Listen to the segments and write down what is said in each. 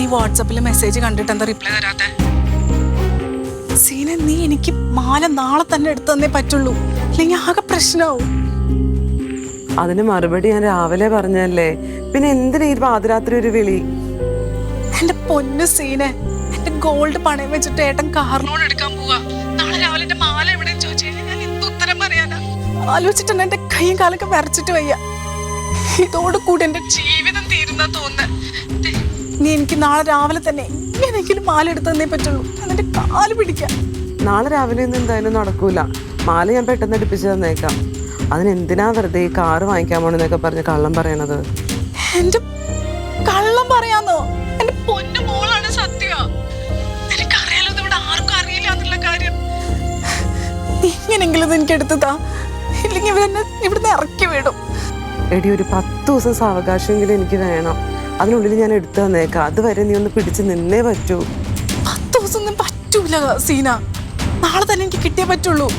നീ വാട്സാപ്പിൽ മെസ്സേജ് കണ്ടിട്ട് എന്താ റിപ്ലൈ തരാത്തെ? സീന, നീ എനിക്ക് മാല നാളെ തന്നെ എടുത്തു തന്നേ പറ്റുള്ളൂ, അല്ലെങ്കിൽ ആകെ പ്രശ്നമാവും. അതിന് മറുപടി ഞാൻ രാവിലെ പറഞ്ഞല്ലേ, പിന്നെ എന്തിനാ ഈ പാതിരാത്രി ഒരു വിളി? എന്റെ പൊന്നു സീനെ, എന്റെ ഗോൾഡ് പണയം വെച്ചിട്ട് ഏട്ടൻ കാർ ലോൺ എടുക്കാൻ പോവാ. നാളെ രാവിലെ എന്റെ മാല എവിടെയെന്ന് ചോദിച്ചു കഴിഞ്ഞാൽ ഞാൻ എന്ത് ഉത്തരം പറയാനാ? ആലോചിച്ചിട്ടുണ്ട് എന്റെ കൈയും കാലൊക്കെ വരച്ചിട്ട് വയ്യ. ഇതോട് കൂടി എന്റെ ജീവിതം തീരുന്ന തോന്നുന്നത്. നീ എനിക്ക് നാളെ രാവിലെ തന്നെ എങ്ങനെയെങ്കിലും മാല എടുത്തു തന്നേ പറ്റുള്ളൂ. എന്നിട്ട് കാല് പിടിക്കാം. നാളെ രാവിലെ ഒന്നും എന്തായാലും നടക്കൂല. മാല ഞാൻ പെട്ടെന്ന് എടുപ്പിച്ച് തന്നേക്കാം. അതിനെന്തിനാ വെറുതെ ഈ കാറ് വാങ്ങിക്കാൻ പോണെന്നൊക്കെ പറഞ്ഞ് കള്ളം പറയണത്? എന്റെ കള്ളം പറയാന്നോ? എന്റെ പൊന്നു മോളാണ് സത്യ. എനിക്കറിയാലോ ഇവിടെ ആർക്കും അറിയില്ല എന്നുള്ള കാര്യം. എങ്ങനെങ്കിലും എനിക്ക് എടുത്തതാ, ഇല്ലെങ്കിൽ ഇവരെന്നെ ഇവിടുന്ന് ഇറക്കി വിടും. എടി, ഒരു 10 ദിവസം സാവകാശമെങ്കിലും എനിക്ക് വേണം. അതിനുള്ളിൽ ഞാൻ എടുത്തു തന്നേക്കാം. അതുവരെ നീ ഒന്ന് പിടിച്ച് നിന്നേ പറ്റൂ. 10 ദിവസം ഒന്നും പറ്റൂല സീന. നാളെ തന്നെ എനിക്ക് കിട്ടിയേ പറ്റുള്ളൂ.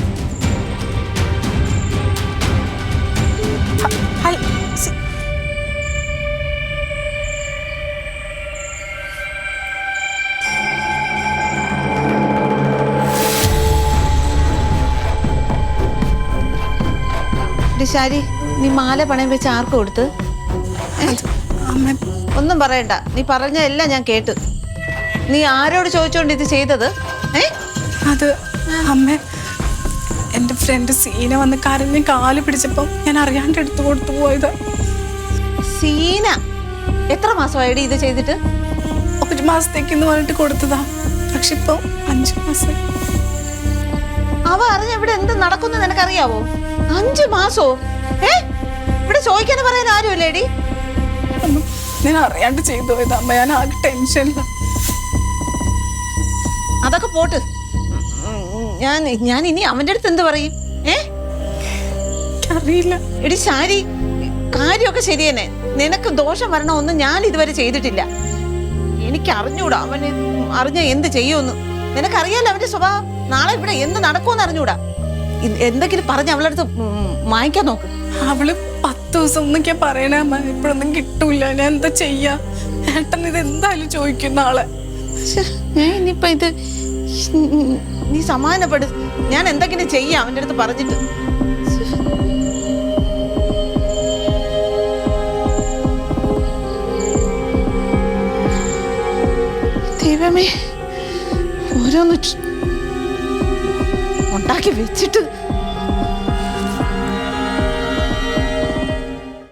ശാരി, നീ മാല പണയം വെച്ച് ആർക്ക് കൊടുത്ത്? ഒന്നും പറയണ്ട, നീ പറഞ്ഞ എല്ലാം ഞാൻ കേട്ടു. നീ ആരോട് ചോദിച്ചോണ്ട് ഇത് ചെയ്തത്? അത് അമ്മ, എന്റെ ഫ്രണ്ട് സീന വന്ന് കരഞ്ഞ് കാല് പിടിച്ചപ്പോ ഞാൻ അറിയാണ്ട് എടുത്തു കൊടുത്തു പോയത്. സീന എത്ര മാസമായിടി ഇത് ചെയ്തിട്ട്? 1 മാസത്തേക്കെന്ന് പറഞ്ഞിട്ട് കൊടുത്തതാ. പക്ഷെ ഇപ്പൊ 5 മാസം. അവ അറിഞ്ഞ ഇവിടെ എന്ത് നടക്കുന്നു നിനക്കറിയാവോ? 5 മാസോ? ഇവിടെ ചോദിക്കാന്ന് പറയാൻ ആരുമല്ലേടി? ഞാൻ അറിയാണ്ട് ചെയ്തു പോയത് അമ്മ. ഞാൻ ആകെ ടെൻഷനില്ല. അതൊക്കെ പോട്ട്. ഞാൻ ഇനി അവന്റെ അടുത്ത് എന്ത് പറയും? അറിയില്ല. എടി ശാരി, കാര്യമൊക്കെ ശരി തന്നെ. നിനക്ക് ദോഷം വരണമെന്ന് ഞാൻ ഇതുവരെ ചെയ്തിട്ടില്ല. എനിക്ക് അറിഞ്ഞൂടാ അവന് അറിഞ്ഞ എന്ത് ചെയ്യുമെന്ന്. നിനക്കറിയാലോ അവന്റെ സ്വഭാവം. നാളെ ഇവിടെ എന്ത് നടക്കുമെന്ന് അറിഞ്ഞൂടാ. എന്തെങ്കിലും പറഞ്ഞ് അവളുടെ അടുത്ത് വാങ്ങിക്കാൻ നോക്ക്. അവള് 10 ദിവസം എന്നൊക്കെയാ പറയണേ അമ്മ. ഇപ്പോഴൊന്നും കിട്ടൂല. ഞാൻ എന്താ ചെയ്യാ? ഏട്ടൻ ഇത് എന്തായാലും ചോദിക്കും നാളെ. ഞാൻ ഇനിയിപ്പൊ ഇത് നീ സമാധാനപ്പെടു. ഞാൻ എന്തെങ്കിലും ചെയ്യാം അവന്റെ അടുത്ത് പറഞ്ഞിട്ട്. ദൈവമേ, ഓരോന്ന് ഉണ്ടാക്കി വെച്ചിട്ട്